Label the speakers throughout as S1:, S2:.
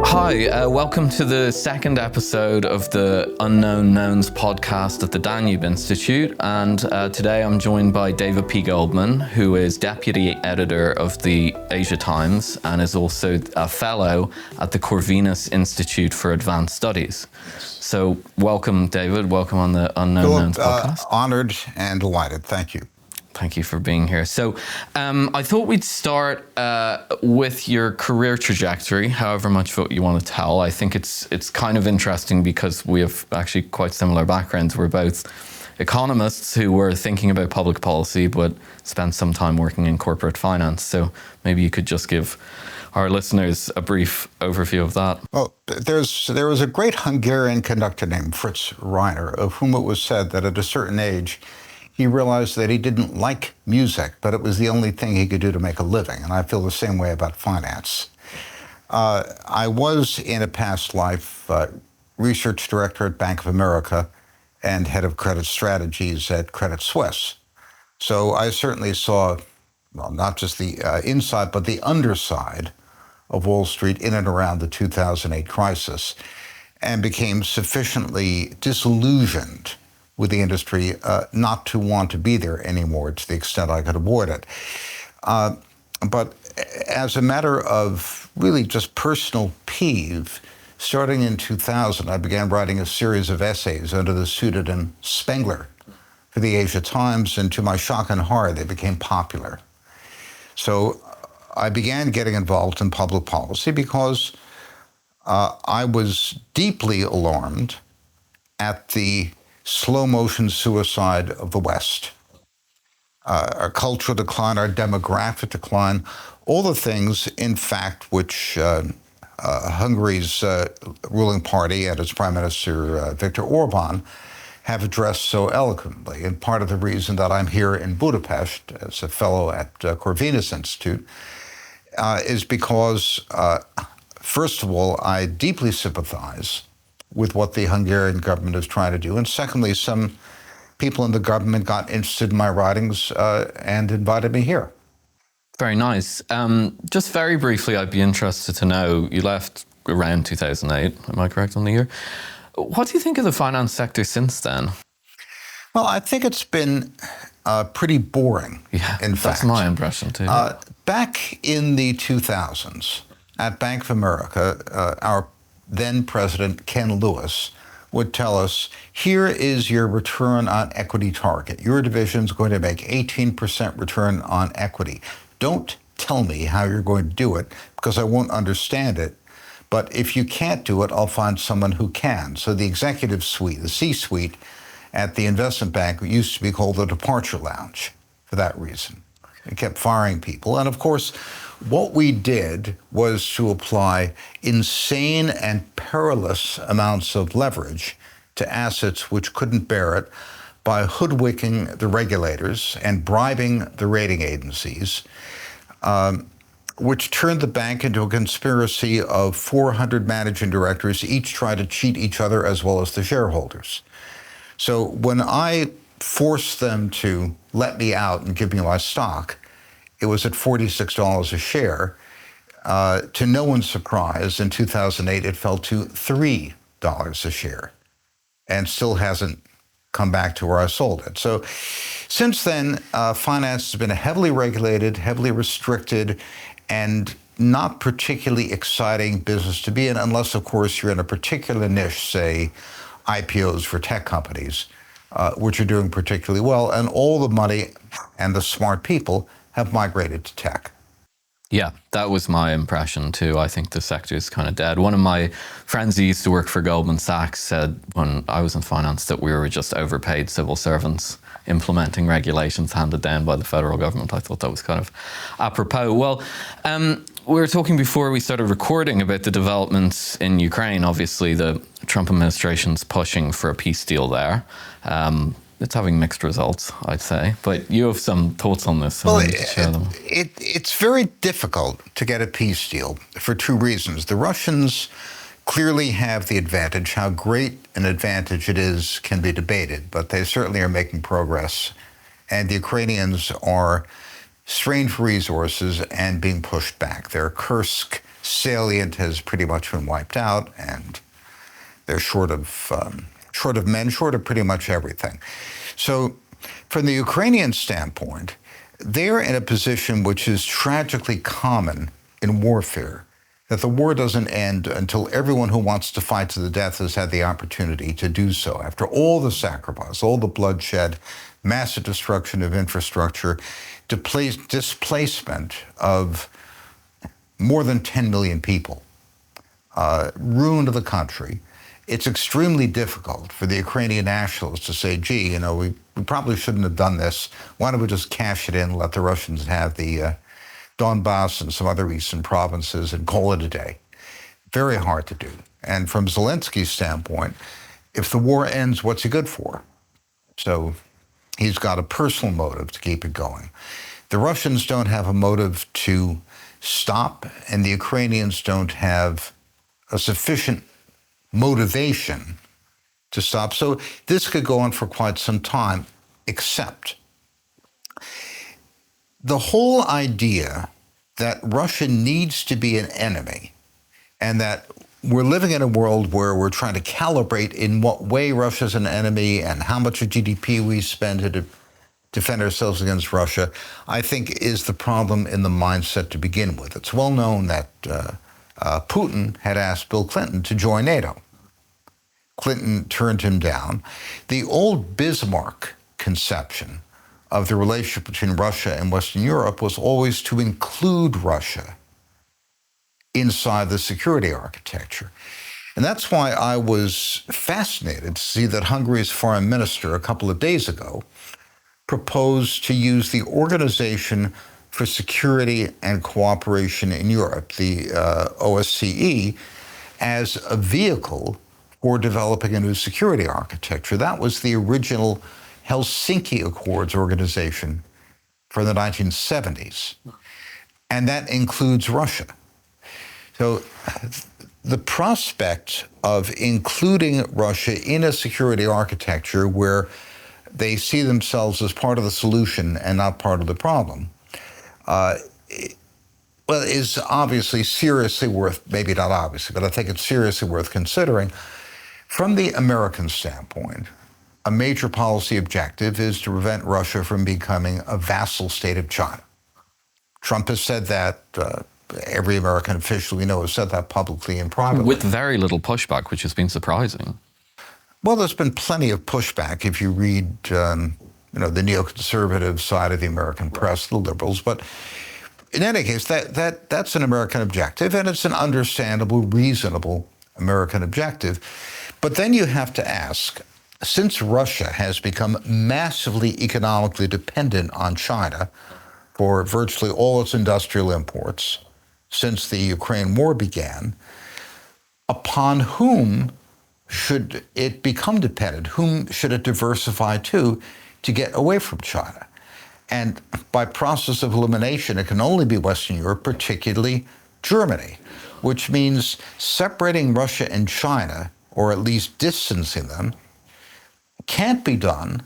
S1: Hi, welcome to the second episode of the Unknown Knowns podcast at the Danube Institute. And today I'm joined by David P. Goldman, who is Deputy Editor of the Asia Times and is also a Fellow at the Corvinus Institute for Advanced Studies. So welcome, David. Welcome on the Unknown Knowns podcast.
S2: Honored and delighted. Thank you.
S1: Thank you for being here. So I thought we'd start with your career trajectory, however much of it you want to tell. I think it's kind of interesting because we have actually quite similar backgrounds. We're both economists who were thinking about public policy, but spent some time working in corporate finance. So maybe you could just give our listeners a brief overview of that.
S2: Well, there was a great Hungarian conductor named Fritz Reiner, of whom it was said that at a certain age, he realized that he didn't like music, but it was the only thing he could do to make a living. And I feel the same way about finance. I was, in a past life, research director at Bank of America and head of credit strategies at Credit Suisse. So I certainly saw, well, not just the inside, but the underside of Wall Street in and around the 2008 crisis, and became sufficiently disillusioned with the industry not to want to be there anymore to the extent I could avoid it. But as a matter of really just personal peeve, starting in 2000, I began writing a series of essays under the pseudonym Spengler for the Asia Times, and to my shock and horror, they became popular. So I began getting involved in public policy because I was deeply alarmed at the slow motion suicide of the West, our cultural decline, our demographic decline, all the things, in fact, which Hungary's ruling party and its Prime Minister Viktor Orban have addressed so eloquently. And part of the reason that I'm here in Budapest as a fellow at Corvinus Institute is because, first of all, I deeply sympathize with what the Hungarian government is trying to do. And secondly, some people in the government got interested in my writings and invited me here.
S1: Very nice. Just very briefly, I'd be interested to know, you left around 2008, am I correct on the year? What do you think of the finance sector since then?
S2: Well, I think it's been pretty boring, in fact.
S1: That's my impression too.
S2: Back in the 2000s, at Bank of America, our then President Ken Lewis would tell us, here is your return on equity target. Your division's going to make 18% return on equity. Don't tell me how you're going to do it because I won't understand it. But if you can't do it, I'll find someone who can. So the executive suite, the C-suite at the investment bank used to be called the departure lounge for that reason. It kept firing people. And of course, what we did was to apply insane and perilous amounts of leverage to assets which couldn't bear it by hoodwinking the regulators and bribing the rating agencies, which turned the bank into a conspiracy of 400 managing directors, each trying to cheat each other as well as the shareholders. So when I forced them to let me out and give me my stock, it was at $46 a share. To no one's surprise, in 2008, it fell to $3 a share and still hasn't come back to where I sold it. So since then, finance has been a heavily regulated, heavily restricted, and not particularly exciting business to be in, unless, of course, you're in a particular niche, say IPOs for tech companies, which are doing particularly well, and all the money and the smart people have migrated to tech.
S1: Yeah, that was my impression too. I think the sector is kind of dead. One of my friends who used to work for Goldman Sachs said when I was in finance that we were just overpaid civil servants implementing regulations handed down by the federal government. I thought that was kind of apropos. Well, we were talking before we started recording about the developments in Ukraine. Obviously, the Trump administration's pushing for a peace deal there. It's having mixed results, I'd say. But you have some thoughts on this.
S2: Well, it's very difficult to get a peace deal for two reasons. The Russians clearly have the advantage. How great an advantage it is can be debated, but they certainly are making progress and the Ukrainians are strained for resources and being pushed back. Their Kursk salient has pretty much been wiped out, and they're short of men, short of pretty much everything. So from the Ukrainian standpoint, they're in a position which is tragically common in warfare, that the war doesn't end until everyone who wants to fight to the death has had the opportunity to do so. After all the sacrifice, all the bloodshed, massive destruction of infrastructure, displacement of more than 10 million people, ruin of the country, it's extremely difficult for the Ukrainian nationalists to say, gee, you know, we probably shouldn't have done this. Why don't we just cash it in, let the Russians have the Donbass and some other eastern provinces and call it a day. Very hard to do. And from Zelensky's standpoint, if the war ends, what's he good for? So he's got a personal motive to keep it going. The Russians don't have a motive to stop, and the Ukrainians don't have a sufficient motivation to stop. So this could go on for quite some time, except the whole idea that Russia needs to be an enemy, and that we're living in a world where we're trying to calibrate in what way Russia's an enemy and how much of GDP we spend to defend ourselves against Russia, I think is the problem in the mindset to begin with. It's well known that Putin had asked Bill Clinton to join NATO. Clinton turned him down. The old Bismarck conception of the relationship between Russia and Western Europe was always to include Russia inside the security architecture. And that's why I was fascinated to see that Hungary's foreign minister a couple of days ago proposed to use the Organization for Security and Cooperation in Europe, the OSCE, as a vehicle for developing a new security architecture. That was the original Helsinki Accords organization from the 1970s. And that includes Russia. So the prospect of including Russia in a security architecture where they see themselves as part of the solution and not part of the problem, is obviously seriously worth, maybe not obviously, but I think it's seriously worth considering. From the American standpoint, a major policy objective is to prevent Russia from becoming a vassal state of China. Trump has said that. Every American official we know has said that publicly and privately.
S1: With very little pushback, which has been surprising.
S2: Well, there's been plenty of pushback if you read, the neoconservative side of the American press, the liberals. But in any case, that's an American objective, and it's an understandable, reasonable American objective. But then you have to ask, since Russia has become massively economically dependent on China for virtually all its industrial imports since the Ukraine war began, upon whom should it become dependent? Whom should it diversify to get away from China? And by process of elimination, it can only be Western Europe, particularly Germany, which means separating Russia and China, or at least distancing them, can't be done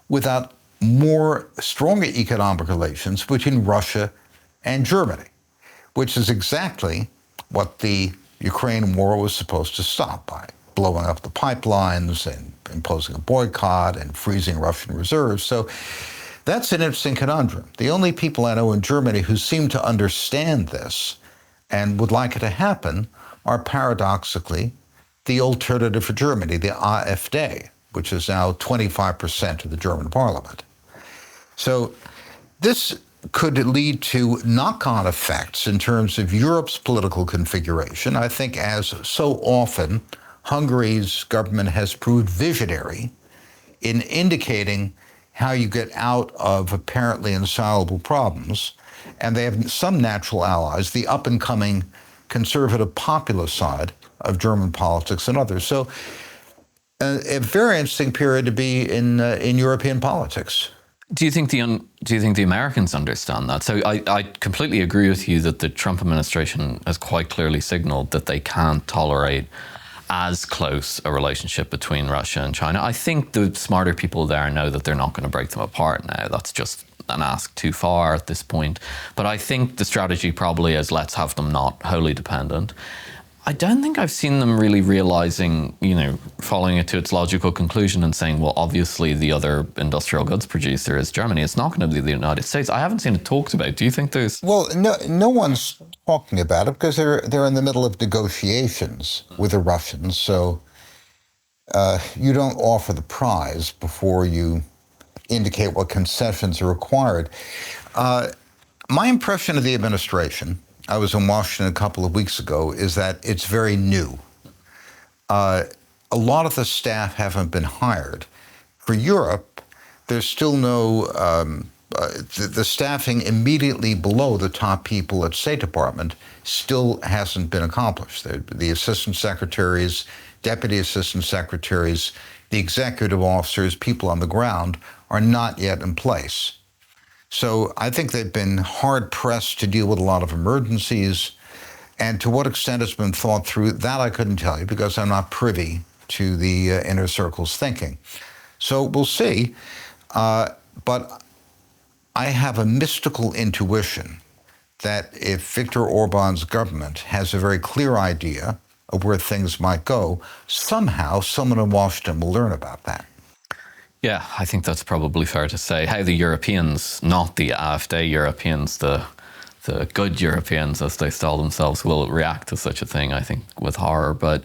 S2: without more stronger economic relations between Russia and Germany, which is exactly what the Ukraine war was supposed to stop by, blowing up the pipelines and imposing a boycott and freezing Russian reserves. So that's an interesting conundrum. The only people I know in Germany who seem to understand this and would like it to happen are paradoxically the alternative for Germany, the AfD, which is now 25% of the German parliament. So this could lead to knock-on effects in terms of Europe's political configuration. I think, as so often, Hungary's government has proved visionary in indicating how you get out of apparently insoluble problems. And they have some natural allies, the up-and-coming conservative populist side of German politics and others. So a very interesting period to be in European politics.
S1: Do you think the Americans understand that? So I completely agree with you that the Trump administration has quite clearly signaled that they can't tolerate as close a relationship between Russia and China. I think the smarter people there know that they're not going to break them apart now. That's just an ask too far at this point. But I think the strategy probably is let's have them not wholly dependent. I don't think I've seen them really realizing, following it to its logical conclusion and saying, well, obviously the other industrial goods producer is Germany. It's not going to be the United States. I haven't seen it talked about. Do you think there's...
S2: Well, no one's talking about it because they're in the middle of negotiations with the Russians. So you don't offer the prize before you indicate what concessions are required. My impression of the administration, I was in Washington a couple of weeks ago, is that it's very new. A lot of the staff haven't been hired. For Europe, there's still no, the staffing immediately below the top people at State Department still hasn't been accomplished. The assistant secretaries, deputy assistant secretaries, the executive officers, people on the ground are not yet in place. So I think they've been hard-pressed to deal with a lot of emergencies. And to what extent it's been thought through, that I couldn't tell you because I'm not privy to the inner circle's thinking. So we'll see. But I have a mystical intuition that if Viktor Orban's government has a very clear idea of where things might go, somehow someone in Washington will learn about that.
S1: Yeah, I think that's probably fair to say. How the Europeans, not the AfD Europeans, the good Europeans, as they style themselves, will react to such a thing, I think, with horror. But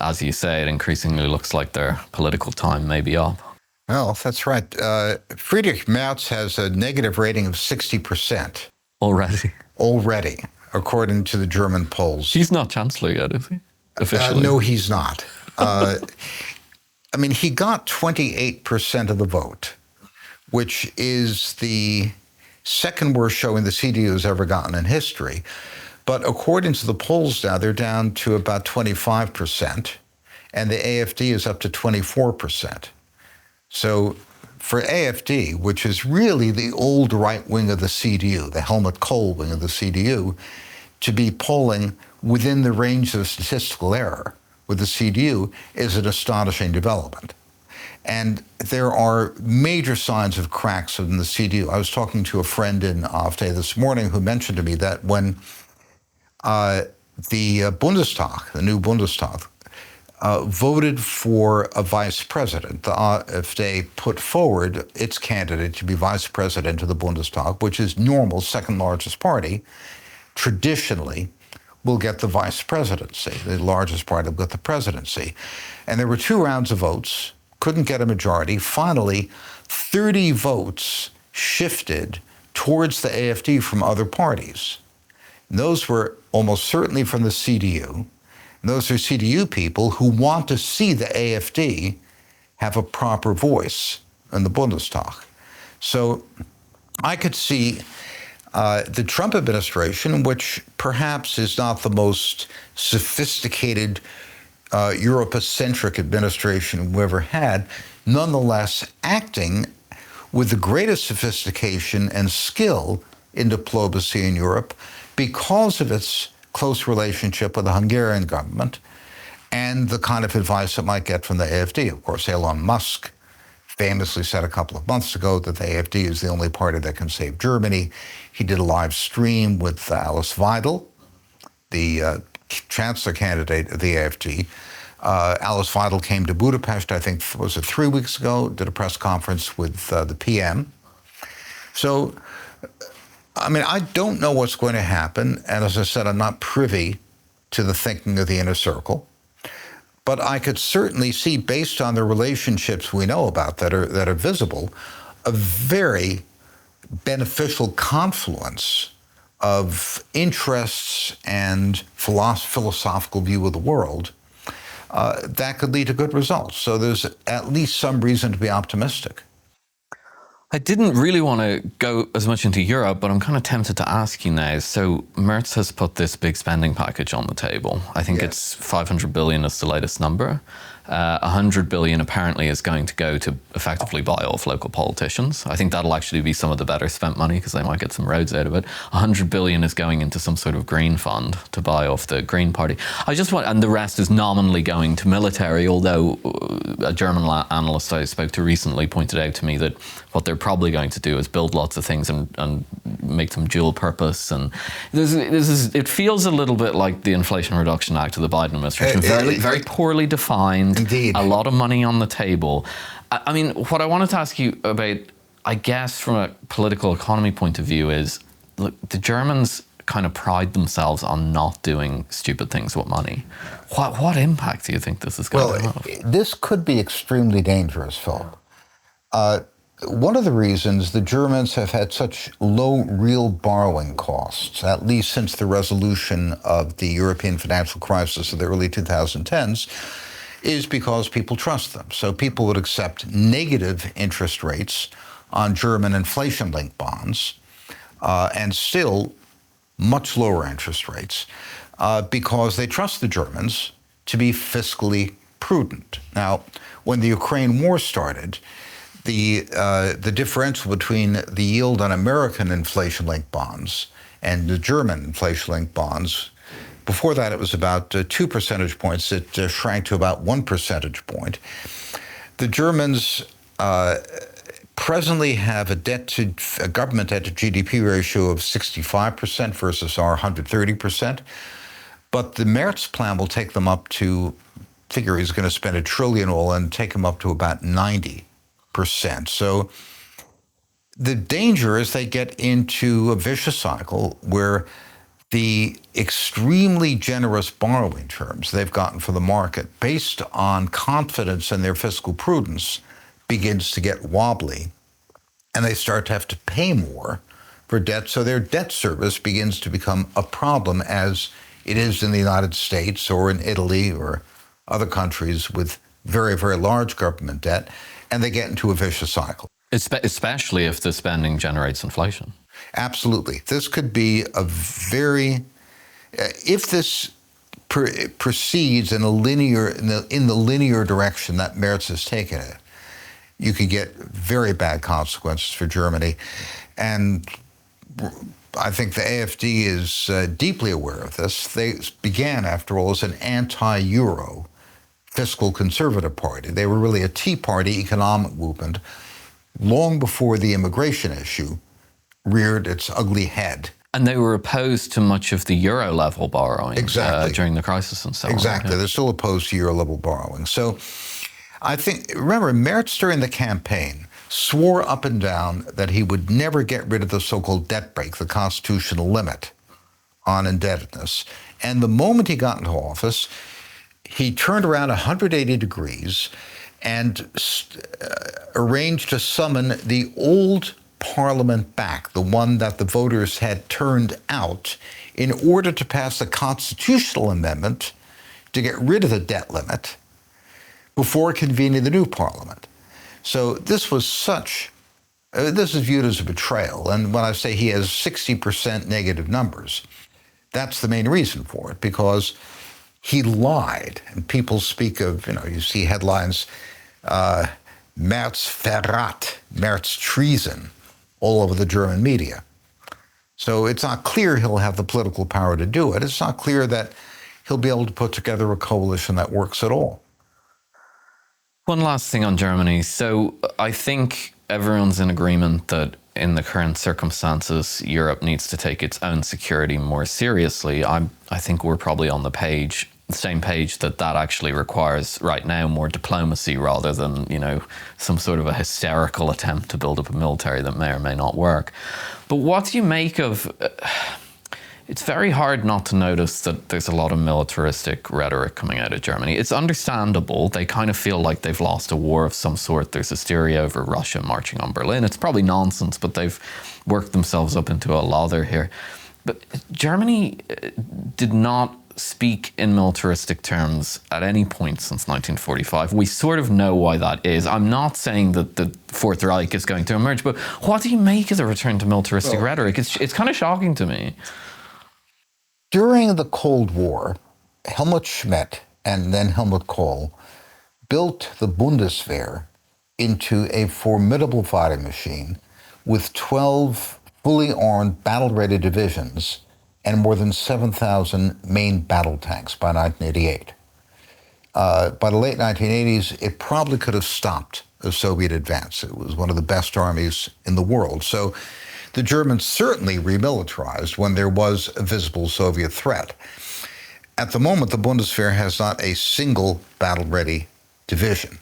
S1: as you say, it increasingly looks like their political time may be up.
S2: Well, that's right. Friedrich Merz has a negative rating of 60%. Already, according to the German polls.
S1: He's not chancellor yet, is he? Officially?
S2: No, he's not. He got 28% of the vote, which is the second worst showing the CDU has ever gotten in history. But according to the polls now, they're down to about 25%, and the AfD is up to 24%. So for AfD, which is really the old right wing of the CDU, the Helmut Kohl wing of the CDU, to be polling within the range of statistical error with the CDU is an astonishing development. And there are major signs of cracks within the CDU. I was talking to a friend in AfD this morning who mentioned to me that when the Bundestag, the new Bundestag, voted for a vice president, the AfD put forward its candidate to be vice president of the Bundestag, which is normal, second largest party, traditionally will get the vice presidency. The largest party will get the presidency. And there were 2 rounds of votes, couldn't get a majority. Finally, 30 votes shifted towards the AfD from other parties. And those were almost certainly from the CDU. And those are CDU people who want to see the AfD have a proper voice in the Bundestag. So I could see the Trump administration, which perhaps is not the most sophisticated Europe-centric administration we've ever had, nonetheless acting with the greatest sophistication and skill in diplomacy in Europe because of its close relationship with the Hungarian government and the kind of advice it might get from the AfD. Of course, Elon Musk famously said a couple of months ago that the AfD is the only party that can save Germany. He did a live stream with Alice Weidel, the chancellor candidate of the AfD. Alice Weidel came to Budapest, I think, was it 3 weeks ago, did a press conference with the PM. So, I don't know what's going to happen. And as I said, I'm not privy to the thinking of the inner circle. But I could certainly see, based on the relationships we know about that are visible, a very beneficial confluence of interests and philosophical view of the world that could lead to good results. So there's at least some reason to be optimistic.
S1: I didn't really want to go as much into Europe, but I'm kind of tempted to ask you now. So Merz has put this big spending package on the table. I think it's 500 billion is the latest number. 100 billion apparently is going to go to effectively buy off local politicians. I think that'll actually be some of the better spent money because they might get some roads out of it. 100 billion is going into some sort of green fund to buy off the Green Party. And the rest is nominally going to military, although a German analyst I spoke to recently pointed out to me that what they're probably going to do is build lots of things and make them dual purpose. And it feels a little bit like the Inflation Reduction Act of the Biden administration, very poorly defined.
S2: Indeed.
S1: A lot of money on the table. I mean, what I wanted to ask you about, I guess, from a political economy point of view is, look, the Germans kind of pride themselves on not doing stupid things with money. What impact do you think this is going to have?
S2: This could be extremely dangerous, Philip. One of the reasons the Germans have had such low real borrowing costs, at least since the resolution of the European financial crisis of the early 2010s, is because people trust them. So people would accept negative interest rates on German inflation-linked bonds and still much lower interest rates because they trust the Germans to be fiscally prudent. Now, when the Ukraine war started, the differential between the yield on American inflation-linked bonds and the German inflation-linked bonds, before that it was about 2 percentage points. It shrank to about 1 percentage point. The Germans presently have a government debt to GDP ratio of 65% versus our 130%. But the Merz plan will take them up to, figure he's going to spend $1 trillion all and take them up to about 90%. So the danger is they get into a vicious cycle where the extremely generous borrowing terms they've gotten from the market based on confidence in their fiscal prudence begins to get wobbly, and they start to have to pay more for debt. So their debt service begins to become a problem, as it is in the United States or in Italy or other countries with very, very large government debt, and they get into a vicious cycle.
S1: Especially if the spending generates inflation.
S2: Absolutely. This could be a very, if this proceeds in the linear direction that Merz has taken it, you could get very bad consequences for Germany. And I think the AfD is deeply aware of this. They began, after all, as an anti-Euro fiscal conservative party. They were really a Tea Party economic movement long before the immigration issue reared its ugly head.
S1: And they were opposed to much of the euro-level borrowing during the crisis and so on.
S2: Exactly. They're still opposed to euro-level borrowing. So I think, remember, Merz during the campaign swore up and down that he would never get rid of the so-called debt brake, the constitutional limit on indebtedness. And the moment he got into office, he turned around 180 degrees and arranged to summon the old parliament back, the one that the voters had turned out, in order to pass a constitutional amendment to get rid of the debt limit before convening the new parliament. So this was this is viewed as a betrayal. And when I say he has 60% negative numbers, that's the main reason for it, because he lied. And people speak of, you see headlines, Merz Verrat, Merz treason, all over the German media. So it's not clear he'll have the political power to do it. It's not clear that he'll be able to put together a coalition that works at all.
S1: One last thing on Germany. So I think everyone's in agreement that in the current circumstances, Europe needs to take its own security more seriously. I think we're probably on the same page that actually requires right now more diplomacy rather than, some sort of a hysterical attempt to build up a military that may or may not work. But what do you make of... It's very hard not to notice that there's a lot of militaristic rhetoric coming out of Germany. It's understandable. They kind of feel like they've lost a war of some sort. There's hysteria over Russia marching on Berlin. It's probably nonsense, but they've worked themselves up into a lather here. But Germany did not speak in militaristic terms at any point since 1945. We sort of know why that is. I'm not saying that the Fourth Reich is going to emerge, but what do you make of the return to militaristic rhetoric? It's kind of shocking to me.
S2: During the Cold War, Helmut Schmidt and then Helmut Kohl built the Bundeswehr into a formidable fighting machine with 12 fully armed, battle-ready divisions and more than 7,000 main battle tanks by 1988. By the late 1980s, it probably could have stopped the Soviet advance. It was one of the best armies in the world. So the Germans certainly remilitarized when there was a visible Soviet threat. At the moment, the Bundeswehr has not a single battle-ready division.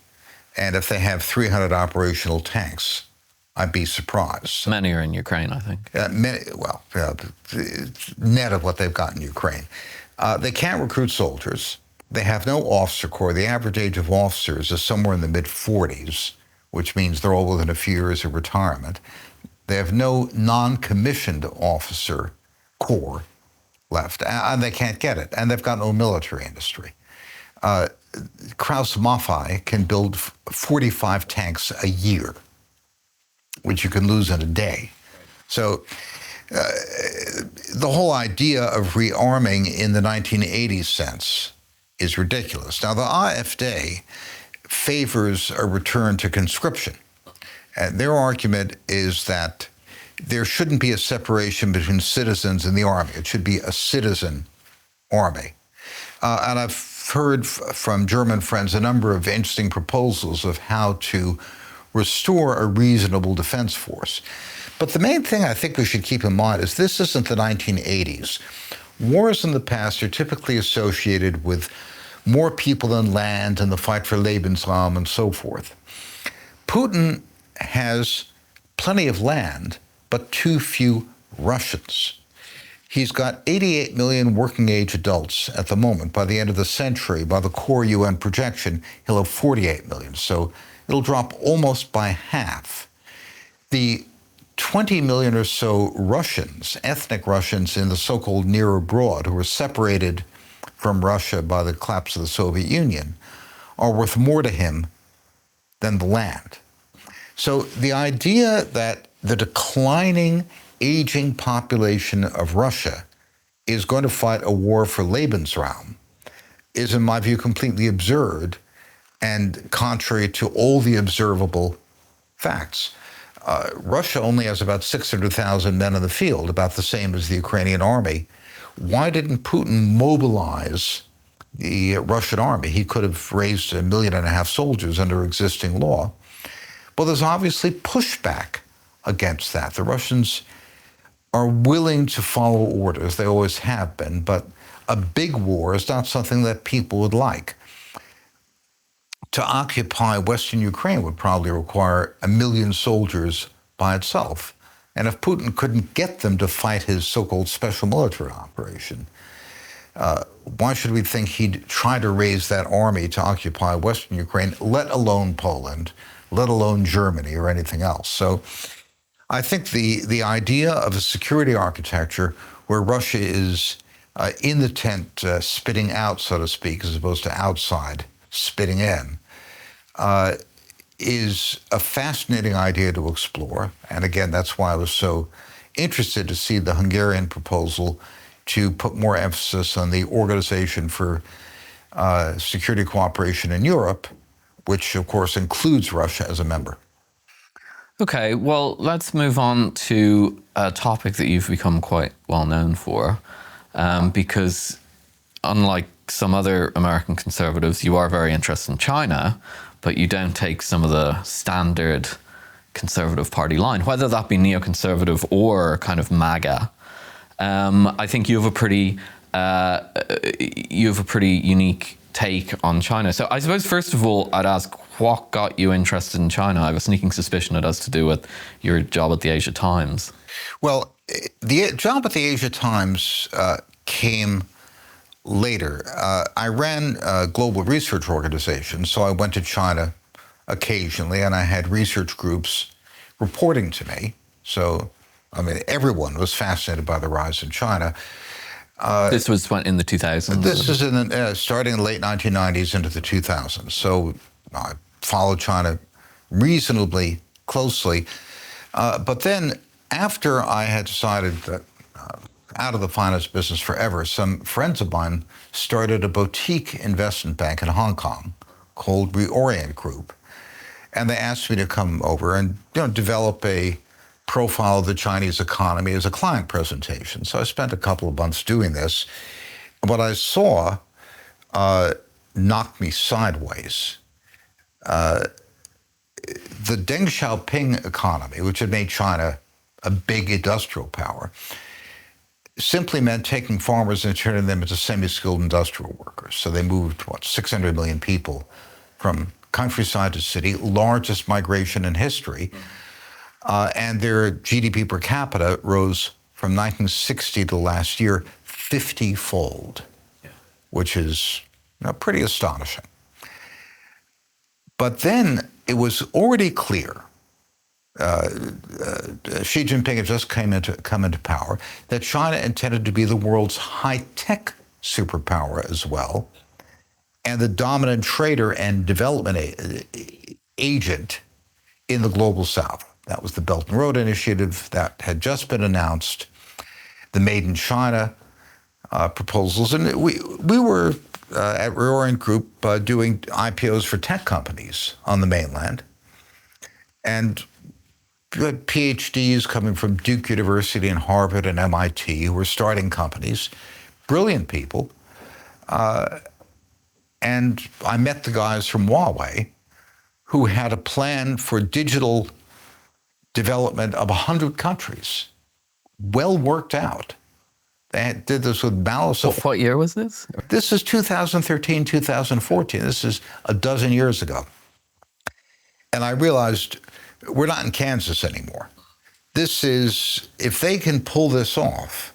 S2: And if they have 300 operational tanks, I'd be surprised.
S1: Many are in Ukraine, I think.
S2: Net of what they've got in Ukraine. They can't recruit soldiers. They have no officer corps. The average age of officers is somewhere in the mid-40s, which means they're all within a few years of retirement. They have no non-commissioned officer corps left, and they can't get it. And they've got no military industry. Krauss-Maffei can build 45 tanks a year, which you can lose in a day. So the whole idea of rearming in the 1980s sense is ridiculous. Now, the AfD favors a return to conscription. And their argument is that there shouldn't be a separation between citizens and the army. It should be a citizen army. And I've heard from German friends a number of interesting proposals of how to restore a reasonable defense force. But the main thing I think we should keep in mind is this isn't the 1980s. Wars in the past are typically associated with more people than land and the fight for Lebensraum and so forth. Putin has plenty of land, but too few Russians. He's got 88 million working-age adults at the moment. By the end of the century, by the core UN projection, he'll have 48 million. So it'll drop almost by half. The 20 million or so Russians, ethnic Russians in the so-called near abroad, who were separated from Russia by the collapse of the Soviet Union, are worth more to him than the land. So the idea that the declining, aging population of Russia is going to fight a war for Lebensraum is, in my view, completely absurd and contrary to all the observable facts. Russia only has about 600,000 men in the field, about the same as the Ukrainian army. Why didn't Putin mobilize the Russian army? He could have raised 1.5 million soldiers under existing law. Well, there's obviously pushback against that. The Russians are willing to follow orders. They always have been, but a big war is not something that people would like. To occupy Western Ukraine would probably require 1 million soldiers by itself. And if Putin couldn't get them to fight his so-called special military operation, why should we think he'd try to raise that army to occupy Western Ukraine, let alone Poland, let alone Germany or anything else? So I think the idea of a security architecture where Russia is in the tent spitting out, so to speak, as opposed to outside spitting in, is a fascinating idea to explore. And again, that's why I was so interested to see the Hungarian proposal to put more emphasis on the Organization for Security Cooperation in Europe, which of course includes Russia as a member.
S1: Okay, well, let's move on to a topic that you've become quite well known for, because unlike some other American conservatives, you are very interested in China, but you don't take some of the standard conservative party line, whether that be neoconservative or kind of MAGA. I think you have a pretty unique take on China. So I suppose, first of all, I'd ask, what got you interested in China? I have a sneaking suspicion it has to do with your job at the Asia Times.
S2: Well, the job at the Asia Times came later. I ran a global research organization, so I went to China occasionally, and I had research groups reporting to me. So, I mean, everyone was fascinated by the rise in China.
S1: This was in the 2000s?
S2: This is starting in the late 1990s into the 2000s. So I followed China reasonably closely. But then after I had decided that out of the finance business forever, some friends of mine started a boutique investment bank in Hong Kong called Reorient Group. And they asked me to come over and develop a profile of the Chinese economy as a client presentation. So I spent a couple of months doing this. What I saw knocked me sideways. The Deng Xiaoping economy, which had made China a big industrial power, simply meant taking farmers and turning them into semi-skilled industrial workers. So they moved, 600 million people from countryside to city, largest migration in history. And their GDP per capita rose from 1960 to last year 50-fold, which is pretty astonishing. But then it was already clear, Xi Jinping had just come into power, that China intended to be the world's high-tech superpower as well, and the dominant trader and development agent in the global south. That was the Belt and Road Initiative that had just been announced, the Made in China proposals. And we were at Reorient Group doing IPOs for tech companies on the mainland. And you had PhDs coming from Duke University and Harvard and MIT who were starting companies, brilliant people. And I met the guys from Huawei who had a plan for digital development of 100 countries, well worked out. They did this with malice.
S1: What year was this?
S2: This is 2013, 2014. This is a dozen years ago. And I realized we're not in Kansas anymore. This is, if they can pull this off,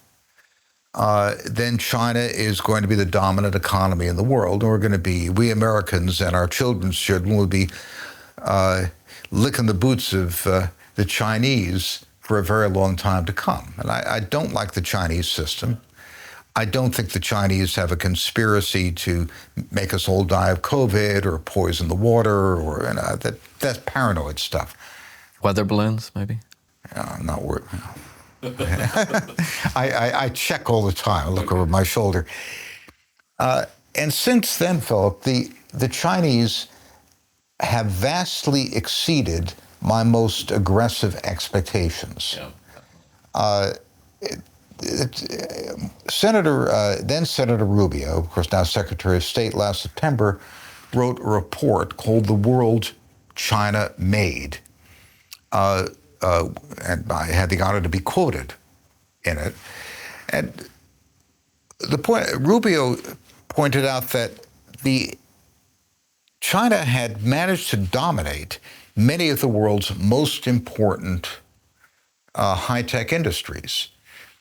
S2: then China is going to be the dominant economy in the world. And we're going to be, we Americans and our children's children will be licking the boots of the Chinese for a very long time to come. And I don't like the Chinese system. I don't think the Chinese have a conspiracy to make us all die of COVID or poison the water or that's paranoid stuff.
S1: Weather balloons, maybe?
S2: I'm not worried. I check all the time. I look over my shoulder. And since then, Philip, the Chinese have vastly exceeded my most aggressive expectations. Yeah. Then Senator Rubio, of course now Secretary of State, last September, wrote a report called "The World China Made," and I had the honor to be quoted in it. And Rubio pointed out that China had managed to dominate many of the world's most important high-tech industries.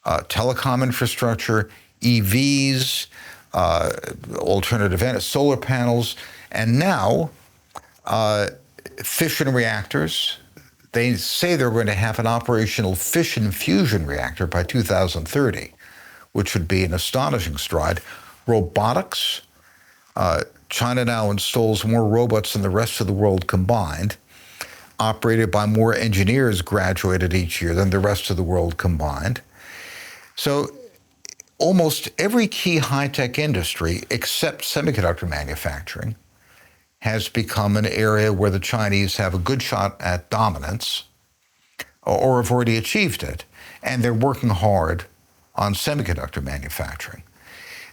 S2: Telecom infrastructure, EVs, alternative energy, solar panels, and now fission reactors. They say they're going to have an operational fission fusion reactor by 2030, which would be an astonishing stride. Robotics. China now installs more robots than the rest of the world combined, operated by more engineers graduated each year than the rest of the world combined. So almost every key high-tech industry, except semiconductor manufacturing, has become an area where the Chinese have a good shot at dominance or have already achieved it, and they're working hard on semiconductor manufacturing.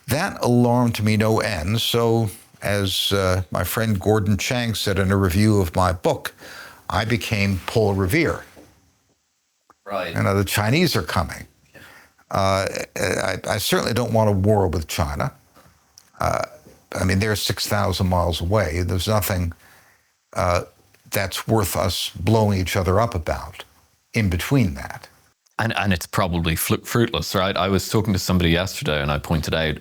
S2: That alarmed me no end, so as my friend Gordon Chang said in a review of my book, I became Paul Revere.
S1: Right.
S2: The Chinese are coming. I certainly don't want a war with China. They're 6,000 miles away. There's nothing that's worth us blowing each other up about in between that.
S1: And it's probably fruitless, right? I was talking to somebody yesterday and I pointed out,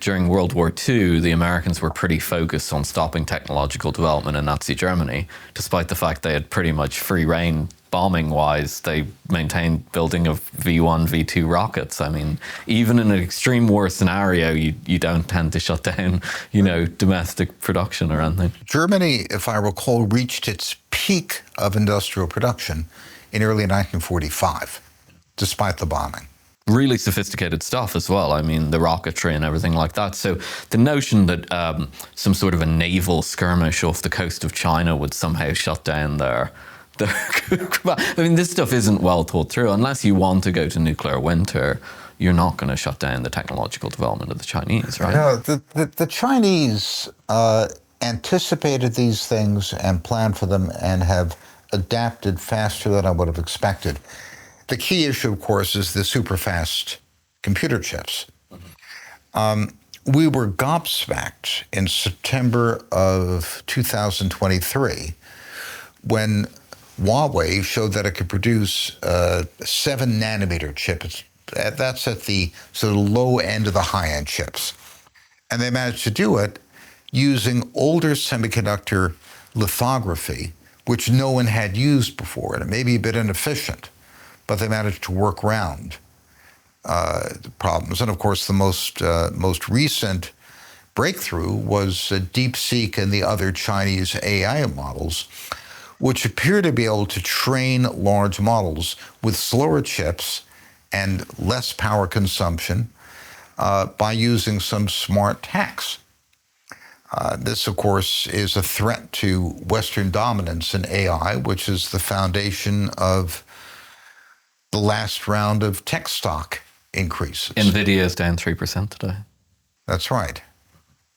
S1: during World War II, the Americans were pretty focused on stopping technological development in Nazi Germany, despite the fact they had pretty much free reign bombing-wise. They maintained building of V1, V2 rockets. Even in an extreme war scenario, you don't tend to shut down, domestic production or anything.
S2: Germany, if I recall, reached its peak of industrial production in early 1945, despite the bombing.
S1: really sophisticated stuff as well. I mean, the rocketry and everything like that. So the notion that some sort of a naval skirmish off the coast of China would somehow shut down I mean, this stuff isn't well thought through. Unless you want to go to nuclear winter, you're not going to shut down the technological development of the Chinese, right?
S2: No, the Chinese anticipated these things and planned for them and have adapted faster than I would have expected. The key issue, of course, is the super fast computer chips. We were gobsmacked in September of 2023 when Huawei showed that it could produce 7 nanometer chips. That's at the sort of low end of the high-end chips. And they managed to do it using older semiconductor lithography, which no one had used before. And it may be a bit inefficient, but they managed to work around the problems. And of course, the most recent breakthrough was DeepSeek and the other Chinese AI models, which appear to be able to train large models with slower chips and less power consumption by using some smart hacks. This, of course, is a threat to Western dominance in AI, which is the foundation of the last round of tech stock increases.
S1: NVIDIA is down 3% today.
S2: That's right.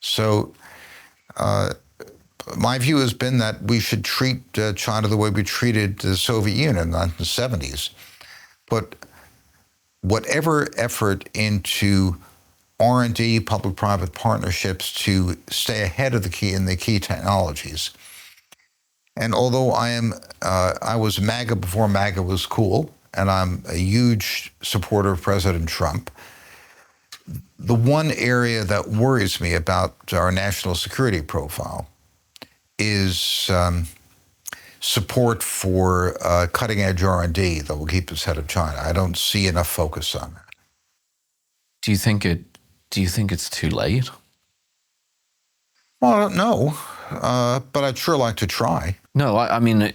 S2: So my view has been that we should treat China the way we treated the Soviet Union in the 1970s. Put whatever effort into R&D, public-private partnerships to stay ahead of the key technologies. And although I was MAGA before MAGA was cool, and I'm a huge supporter of President Trump, the one area that worries me about our national security profile is support for cutting-edge R&D that will keep us ahead of China. I don't see enough focus on that.
S1: Do you think it's too late?
S2: Well, I don't know, but I'd sure like to try.
S1: No, I mean,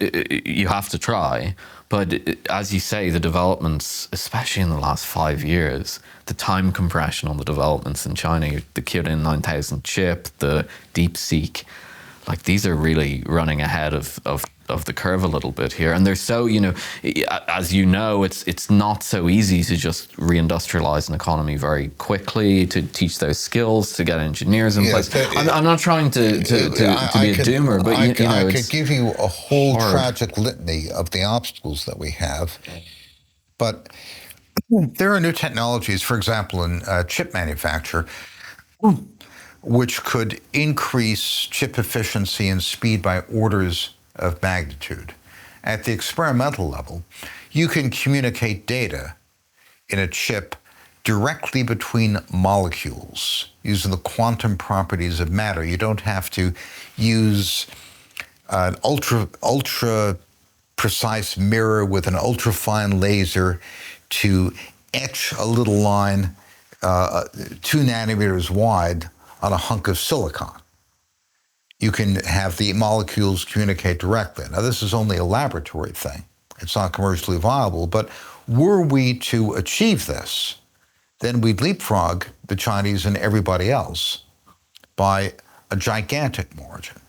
S1: you have to try. But as you say, the developments, especially in the last 5 years, the time compression on the developments in China, the Kirin 9000 chip, the DeepSeek, like these are really running ahead of the curve a little bit here. And they're so, as you know, it's not so easy to just reindustrialize an economy very quickly, to teach those skills, to get engineers in place. I'm not trying to be a doomer, but I
S2: could give you a whole tragic litany of the obstacles that we have. But there are new technologies, for example, in chip manufacture, which could increase chip efficiency and speed by orders of magnitude. At the experimental level, you can communicate data in a chip directly between molecules using the quantum properties of matter. You don't have to use an ultra precise mirror with an ultra fine laser to etch a little line 2 nanometers wide on a hunk of silicon. You can have the molecules communicate directly. Now, this is only a laboratory thing. It's not commercially viable, but were we to achieve this, then we'd leapfrog the Chinese and everybody else by a gigantic margin.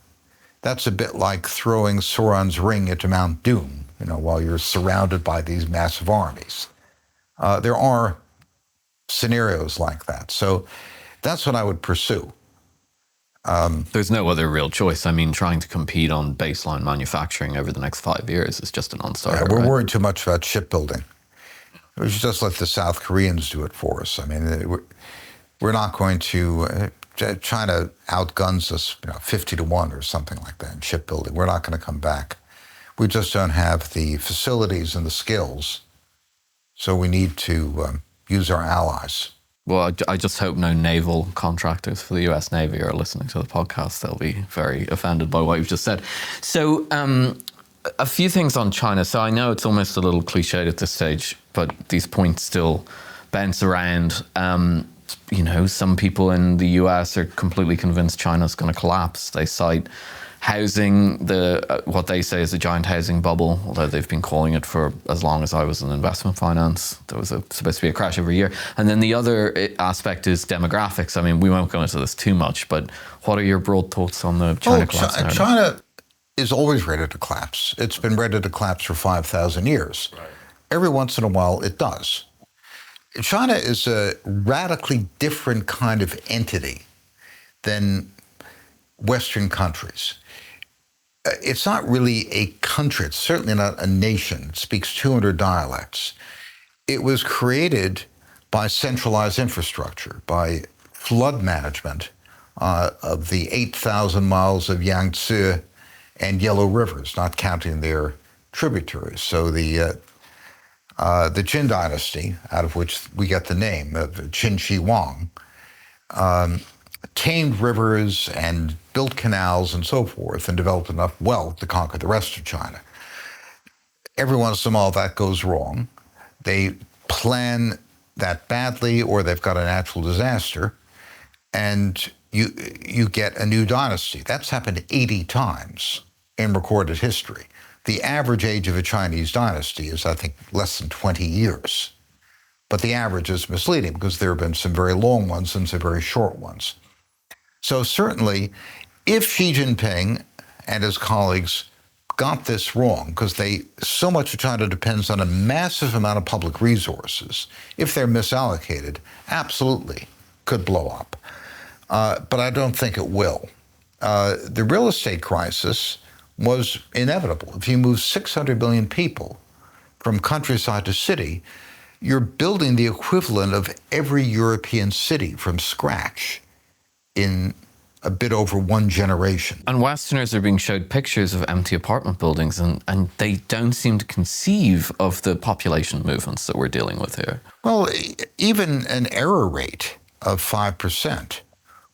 S2: That's a bit like throwing Sauron's ring into Mount Doom, while you're surrounded by these massive armies. There are scenarios like that. So that's what I would pursue.
S1: There's no other real choice. I mean, trying to compete on baseline manufacturing over the next 5 years is just a non-starter.
S2: We're worried too much about shipbuilding. We should just let the South Koreans do it for us. I mean, we're not going to. China outguns us 50-1 or something like that in shipbuilding. We're not going to come back. We just don't have the facilities and the skills. So we need to use our allies.
S1: Well, I just hope no naval contractors for the US Navy are listening to the podcast. They'll be very offended by what you've just said. So a few things on China. So I know it's almost a little cliched at this stage, but these points still bounce around. Some people in the US are completely convinced China's going to collapse. They cite housing, what they say is a giant housing bubble, although they've been calling it for as long as I was in investment finance. There was supposed to be a crash every year. And then the other aspect is demographics. I mean, we won't go into this too much, but what are your broad thoughts on the China collapse narrative?
S2: China is always ready to collapse. It's been ready to collapse for 5,000 years. Right. Every once in a while, it does. China is a radically different kind of entity than Western countries. It's not really a country. It's certainly not a nation. It speaks 200 dialects. It was created by centralized infrastructure, by flood management of the 8,000 miles of Yangtze and Yellow Rivers, not counting their tributaries. So the Qin dynasty, out of which we get the name of Qin Shi Huang, tamed rivers and built canals and so forth and developed enough wealth to conquer the rest of China. Every once in a while that goes wrong. They plan that badly, or they've got a natural disaster, and you get a new dynasty. That's happened 80 times in recorded history. The average age of a Chinese dynasty is, I think, less than 20 years. But the average is misleading because there have been some very long ones and some very short ones. So certainly, if Xi Jinping and his colleagues got this wrong, because so much of China depends on a massive amount of public resources, if they're misallocated, absolutely could blow up. But I don't think it will. The real estate crisis was inevitable. If you move 600 million people from countryside to city, you're building the equivalent of every European city from scratch in a bit over one generation.
S1: And Westerners are being showed pictures of empty apartment buildings, and they don't seem to conceive of the population movements that we're dealing with here.
S2: Well, even an error rate of 5%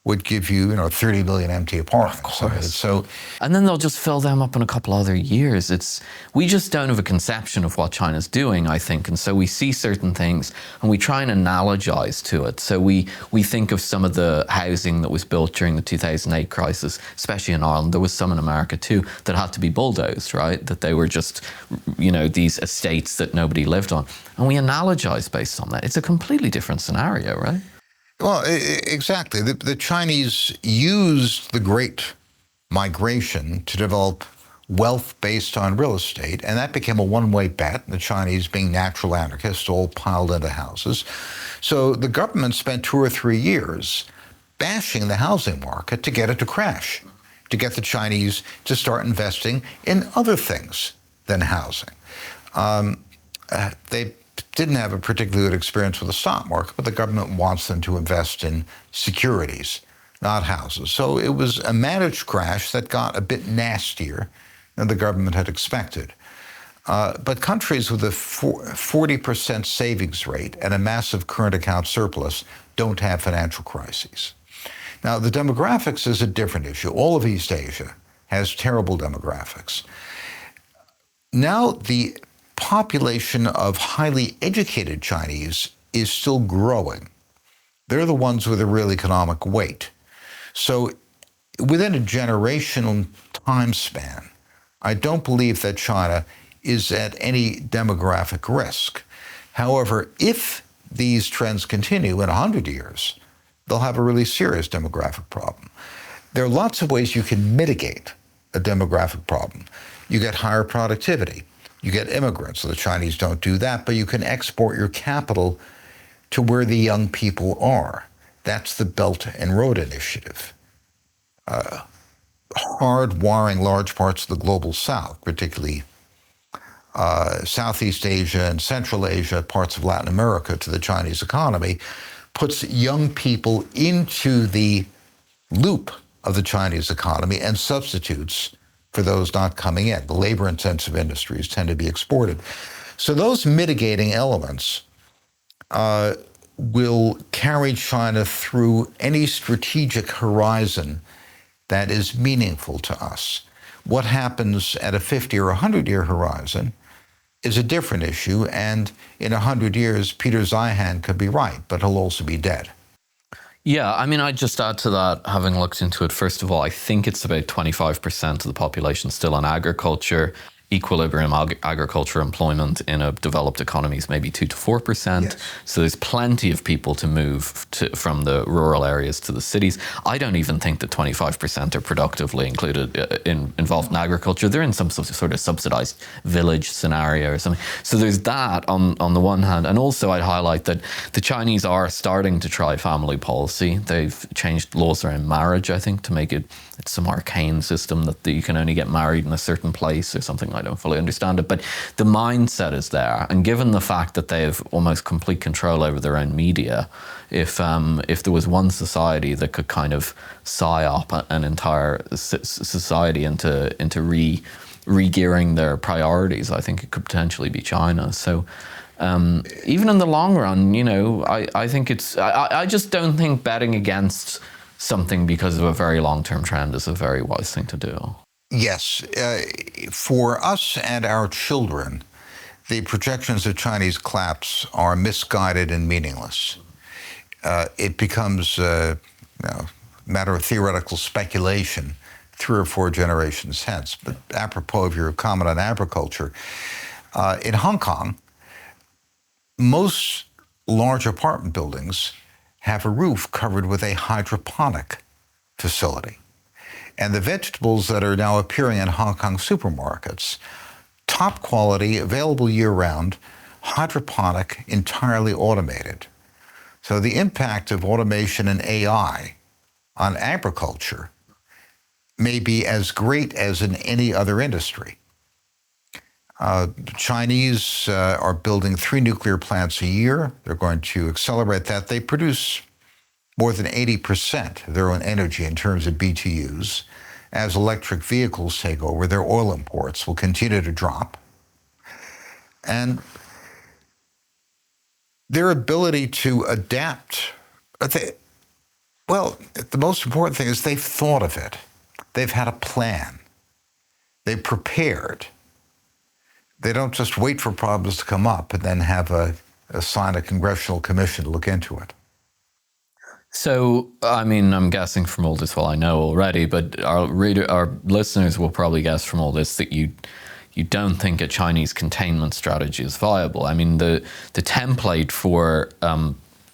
S2: would give you, 30 million empty apartments.
S1: Of course.
S2: So,
S1: and then they'll just fill them up in a couple other years. We just don't have a conception of what China's doing, I think. And so we see certain things and we try and analogize to it. So we think of some of the housing that was built during the 2008 crisis, especially in Ireland. There was some in America too that had to be bulldozed, right? That they were just, these estates that nobody lived on. And we analogize based on that. It's a completely different scenario, right?
S2: Well, exactly. The Chinese used the Great Migration to develop wealth based on real estate, and that became a one-way bet. The Chinese, being natural anarchists, all piled into houses. So the government spent 2 or 3 years bashing the housing market to get it to crash, to get the Chinese to start investing in other things than housing. They didn't have a particularly good experience with the stock market, but the government wants them to invest in securities, not houses. So it was a managed crash that got a bit nastier than the government had expected. But countries with a 40% savings rate and a massive current account surplus don't have financial crises. Now, the demographics is a different issue. All of East Asia has terrible demographics. Now, the population of highly educated Chinese is still growing. They're the ones with a real economic weight. So within a generational time span, I don't believe that China is at any demographic risk. However, if these trends continue in 100 years, they'll have a really serious demographic problem. There are lots of ways you can mitigate a demographic problem. You get higher productivity. You get immigrants, so the Chinese don't do that, but you can export your capital to where the young people are. That's the Belt and Road Initiative. Hardwiring large parts of the global South, particularly Southeast Asia and Central Asia, parts of Latin America, to the Chinese economy, puts young people into the loop of the Chinese economy and substitutes for those not coming in. The labor-intensive industries tend to be exported. So those mitigating elements will carry China through any strategic horizon that is meaningful to us. What happens at a 50 or 100-year horizon is a different issue, and in 100 years, Peter Zeihan could be right, but he'll also be dead.
S1: Yeah, I mean, I'd just add to that, having looked into it, first of all, I think it's about 25% of the population still on agriculture. Equilibrium agriculture employment in a developed economy is maybe 2 to 4%.
S2: Yes.
S1: So there's plenty of people to move from the rural areas to the cities. I don't even think that 25% are productively involved in agriculture. They're in some sort of subsidized village scenario or something. So there's that on the one hand. And also I'd highlight that the Chinese are starting to try family policy. They've changed laws around marriage, I think, to make it's some arcane system that you can only get married in a certain place or something. I don't fully understand it, but the mindset is there. And given the fact that they have almost complete control over their own media, if there was one society that could kind of psyop an entire society into re-gearing their priorities, I think it could potentially be China. So even in the long run, I think I just don't think betting against something because of a very long-term trend is a very wise thing to do.
S2: Yes. For us and our children, the projections of Chinese collapse are misguided and meaningless. It becomes a matter of theoretical speculation 3 or 4 generations hence. But apropos of your comment on agriculture, in Hong Kong, most large apartment buildings have a roof covered with a hydroponic facility. And the vegetables that are now appearing in Hong Kong supermarkets, top quality, available year-round, hydroponic, entirely automated. So the impact of automation and AI on agriculture may be as great as in any other industry. The Chinese are building 3 nuclear plants a year. They're going to accelerate that. They produce more than 80% of their own energy in terms of BTUs. As electric vehicles take over, their oil imports will continue to drop. And their ability to adapt, the most important thing is they've thought of it. They've had a plan. They've prepared. They don't just wait for problems to come up and then have assign a congressional commission to look into it.
S1: So, I mean, I'm guessing from all this, well, I know already, but our listeners will probably guess from all this that you don't think a Chinese containment strategy is viable. I mean, the template for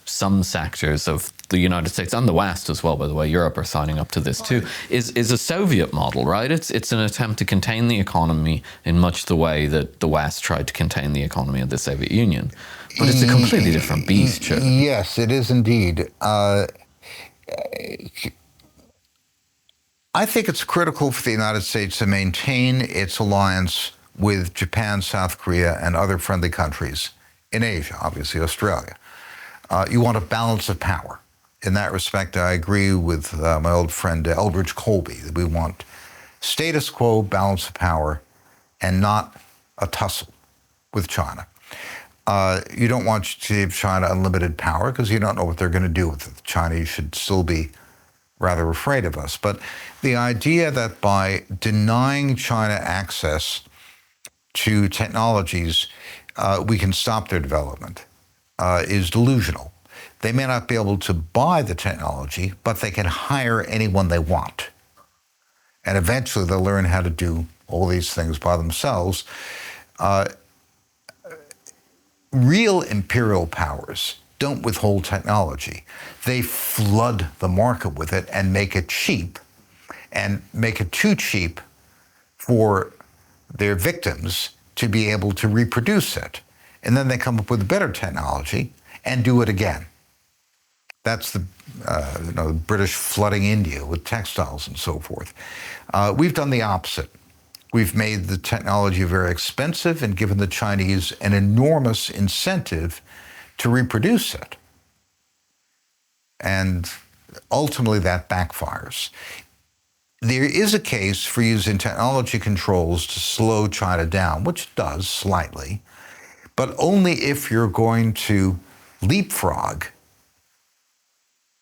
S1: some sectors of the United States and the West as well, by the way, Europe are signing up to this too, is a Soviet model, right? It's an attempt to contain the economy in much the way that the West tried to contain the economy of the Soviet Union. But it's a completely different beast, Chip.
S2: Yes, it is indeed. I think it's critical for the United States to maintain its alliance with Japan, South Korea, and other friendly countries in Asia, obviously Australia. You want a balance of power. In that respect, I agree with my old friend Eldridge Colby that we want status quo, balance of power, and not a tussle with China. You don't want to give China unlimited power because you don't know what they're going to do with it. The Chinese should still be rather afraid of us. But the idea that by denying China access to technologies, we can stop their development is delusional. They may not be able to buy the technology, but they can hire anyone they want. And eventually they'll learn how to do all these things by themselves. Real imperial powers don't withhold technology. They flood the market with it and make it cheap, and make it too cheap for their victims to be able to reproduce it. And then they come up with better technology and do it again. That's the British flooding India with textiles and so forth. We've done the opposite. We've made the technology very expensive and given the Chinese an enormous incentive to reproduce it. And ultimately that backfires. There is a case for using technology controls to slow China down, which it does slightly, but only if you're going to leapfrog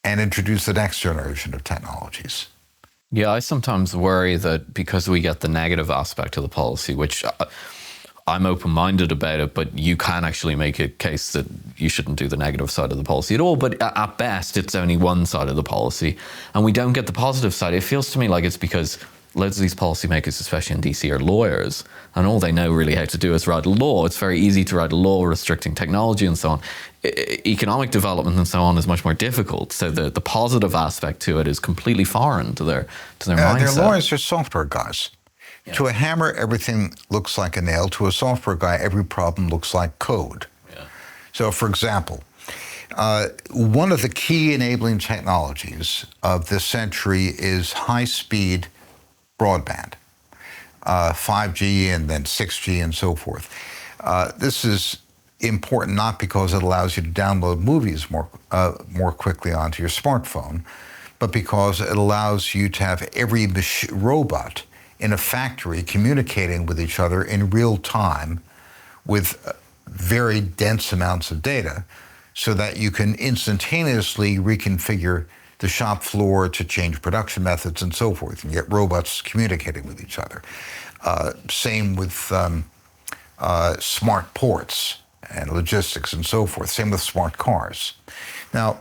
S2: and introduce the next generation of technologies.
S1: Yeah, I sometimes worry that because we get the negative aspect of the policy, which I'm open-minded about it, but you can actually make a case that you shouldn't do the negative side of the policy at all. But at best, it's only one side of the policy, and we don't get the positive side. It feels to me like it's because loads of these policymakers, especially in DC, are lawyers, and all they know really how to do is write a law. It's very easy to write a law restricting technology and so on. Economic development and so on is much more difficult. So the positive aspect to it is completely foreign to their mindset.
S2: Their lawyers are software guys. Yeah. To a hammer, everything looks like a nail. To a software guy, every problem looks like code. Yeah. So, for example, one of the key enabling technologies of this century is high-speed broadband, 5G and then 6G and so forth. This is important not because it allows you to download movies more quickly onto your smartphone, but because it allows you to have every robot in a factory communicating with each other in real time with very dense amounts of data so that you can instantaneously reconfigure the shop floor to change production methods and so forth, and get robots communicating with each other. Same with smart ports and logistics and so forth. Same with smart cars. Now,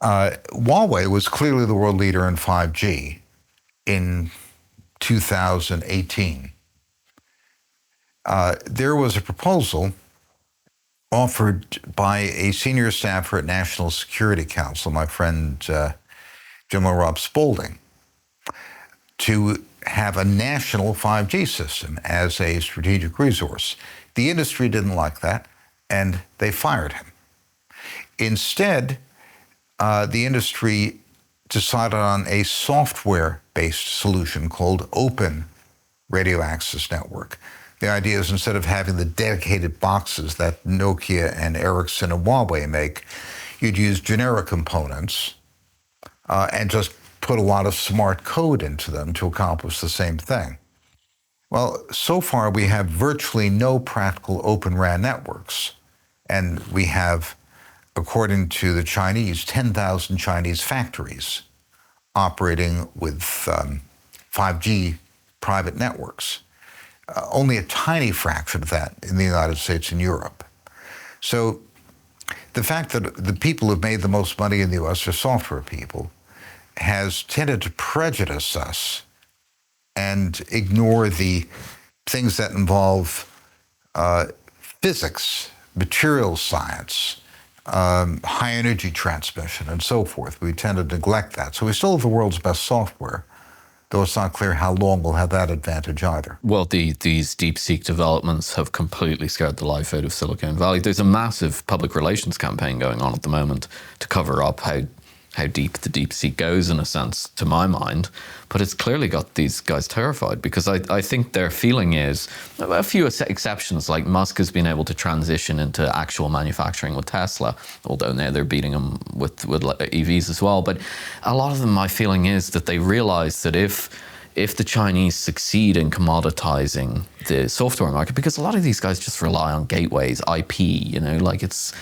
S2: Huawei was clearly the world leader in 5G in 2018. There was a proposal offered by a senior staffer at National Security Council, my friend General Rob Spaulding, to have a national 5G system as a strategic resource. The industry didn't like that, and they fired him. Instead, the industry decided on a software-based solution called Open Radio Access Network. The idea is, instead of having the dedicated boxes that Nokia and Ericsson and Huawei make, you'd use generic components and just put a lot of smart code into them to accomplish the same thing. Well, so far we have virtually no practical Open RAN networks. And we have, according to the Chinese, 10,000 Chinese factories operating with 5G private networks. Only a tiny fraction of that in the United States and Europe. So the fact that the people who've made the most money in the US are software people has tended to prejudice us and ignore the things that involve physics, material science, high energy transmission, and so forth. We tend to neglect that. So we still have the world's best software, though it's not clear how long we'll have that advantage either.
S1: Well, these DeepSeek developments have completely scared the life out of Silicon Valley. There's a massive public relations campaign going on at the moment to cover up how deep the DeepSeek goes, in a sense, to my mind. But it's clearly got these guys terrified, because I think their feeling is, a few exceptions, like Musk has been able to transition into actual manufacturing with Tesla, although now they're beating him with EVs as well. But a lot of them, my feeling is that they realize that if the Chinese succeed in commoditizing the software market, because a lot of these guys just rely on gateways, IP, like it's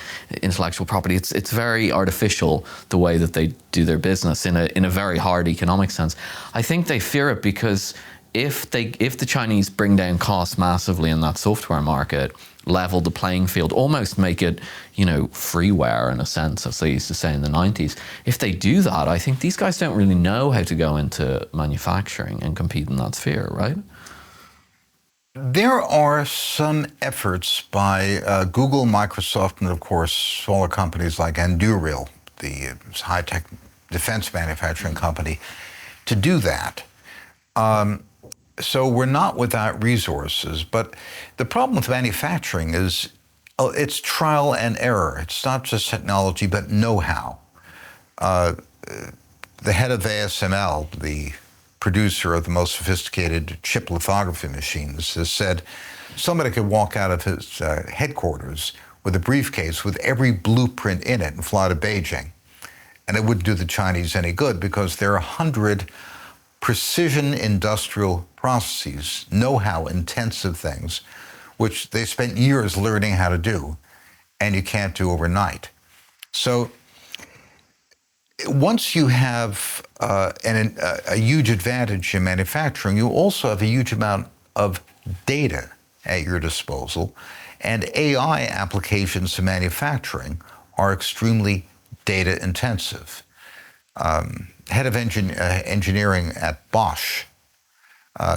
S1: intellectual property. It's very artificial, the way that they do their business in a very hard economic sense. I think they fear it because if the Chinese bring down costs massively in that software market, level the playing field, almost make it, freeware in a sense, as they used to say in the 90s. If they do that, I think these guys don't really know how to go into manufacturing and compete in that sphere, right?
S2: There are some efforts by Google, Microsoft, and of course smaller companies like Anduril, the high-tech defense manufacturing company, to do that. So we're not without resources, but the problem with manufacturing is it's trial and error. It's not just technology, but know-how. The head of ASML, the producer of the most sophisticated chip lithography machines, has said somebody could walk out of his headquarters with a briefcase with every blueprint in it and fly to Beijing. And it wouldn't do the Chinese any good, because there are 100 precision industrial processes, know-how intensive things, which they spent years learning how to do, and you can't do overnight. So once you have a huge advantage in manufacturing, you also have a huge amount of data at your disposal. And AI applications to manufacturing are extremely data intensive. Head of engineering at Bosch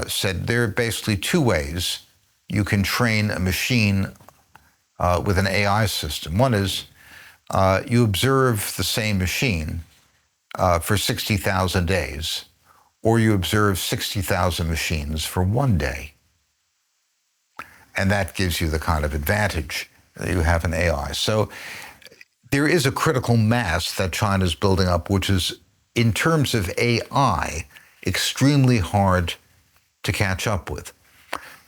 S2: said there are basically two ways you can train a machine with an AI system. One is you observe the same machine for 60,000 days, or you observe 60,000 machines for one day. And that gives you the kind of advantage that you have in AI. So there is a critical mass that China's building up, which is, in terms of AI, extremely hard to catch up with.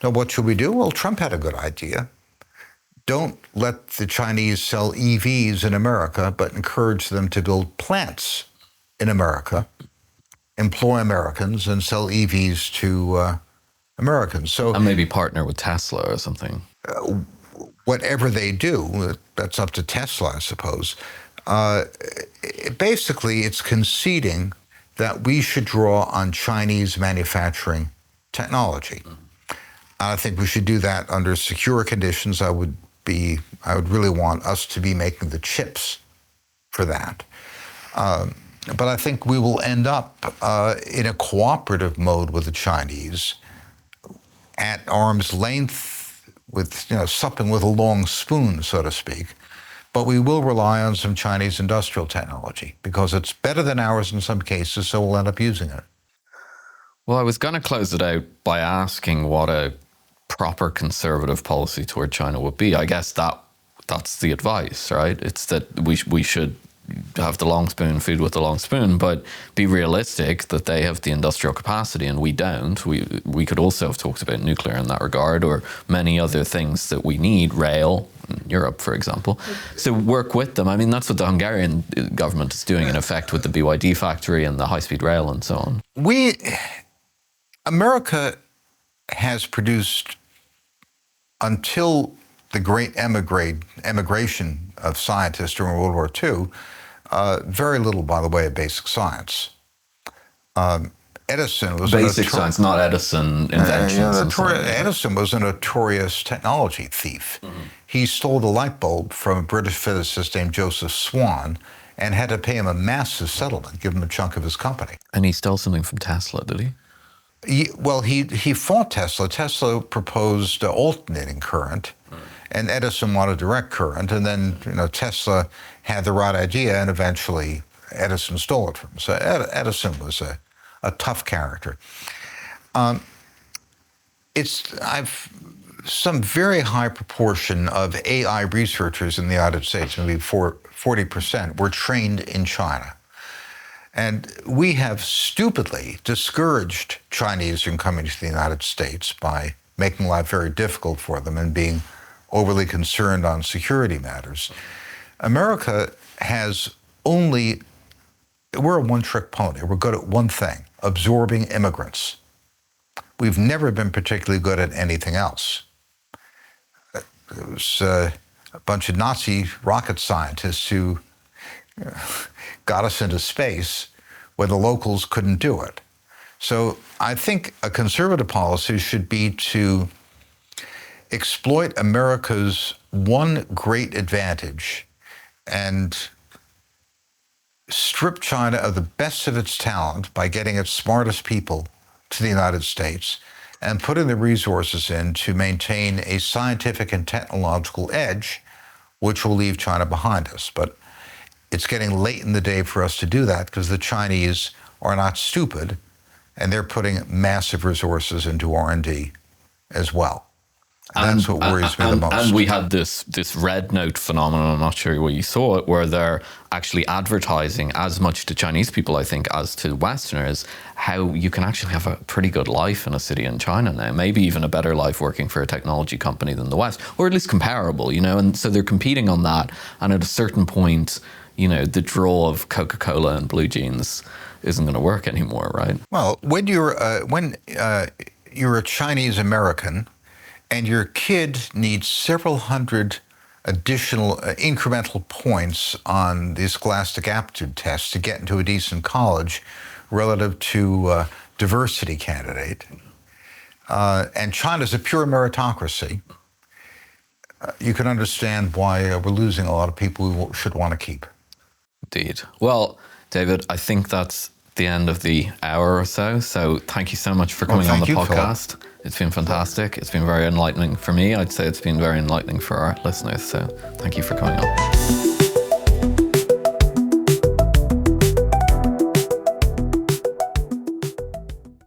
S2: Now, what should we do? Well, Trump had a good idea. Don't let the Chinese sell EVs in America, but encourage them to build plants in America, employ Americans, and sell EVs to Americans. So,
S1: and maybe partner with Tesla or something.
S2: Whatever they do, that's up to Tesla, I suppose. Basically, it's conceding that we should draw on Chinese manufacturing technology. I think we should do that under secure conditions. I would really want us to be making the chips for that. But I think we will end up in a cooperative mode with the Chinese at arm's length, with supping with a long spoon, so to speak. But we will rely on some Chinese industrial technology because it's better than ours in some cases, so we'll end up using it.
S1: Well, I was going to close it out by asking what a proper conservative policy toward China would be. I guess that's the advice, right? It's that we should have the long spoon, feed with the long spoon, but be realistic that they have the industrial capacity and we don't. We could also have talked about nuclear in that regard, or many other things that we need, rail in Europe, for example. So work with them. I mean, that's what the Hungarian government is doing in effect with the BYD factory and the high-speed rail and so on.
S2: America has produced, until the great emigration of scientists during World War II, very little, by the way, of basic science. Edison was
S1: basic science, not Edison inventions.
S2: Edison was a notorious technology thief. Mm-hmm. He stole the light bulb from a British physicist named Joseph Swan and had to pay him a massive settlement, give him a chunk of his company.
S1: And he stole something from Tesla, did he?
S2: He fought Tesla. Tesla proposed alternating current, and Edison wanted direct current. And then Tesla had the right idea, and eventually Edison stole it from him. So Edison was a tough character. I've some very high proportion of AI researchers in the United States, maybe 40%, were trained in China. And we have stupidly discouraged Chinese from coming to the United States by making life very difficult for them and being overly concerned on security matters. America we're a one-trick pony. We're good at one thing, absorbing immigrants. We've never been particularly good at anything else. There was a bunch of Nazi rocket scientists who got us into space where the locals couldn't do it. So I think a conservative policy should be to exploit America's one great advantage and strip China of the best of its talent by getting its smartest people to the United States and putting the resources in to maintain a scientific and technological edge, which will leave China behind us. But it's getting late in the day for us to do that because the Chinese are not stupid and they're putting massive resources into R&D as well. That's what worries me the most.
S1: And we had this red note phenomenon, I'm not sure where you saw it, where they're actually advertising as much to Chinese people, I think, as to Westerners, how you can actually have a pretty good life in a city in China now, maybe even a better life working for a technology company than the West, or at least comparable, and so they're competing on that. And at a certain point, the draw of Coca-Cola and blue jeans isn't going to work anymore, right?
S2: Well, when you're a Chinese American, and your kid needs several hundred additional incremental points on the Scholastic Aptitude Test to get into a decent college relative to a diversity candidate, and China's a pure meritocracy, you can understand why we're losing a lot of people we should want to keep.
S1: Indeed. Well, David, I think that's the end of the hour or so. So thank you so much for coming on the podcast. Philip. It's been fantastic. It's been very enlightening for me. I'd say it's been very enlightening for our listeners. So thank you for coming on.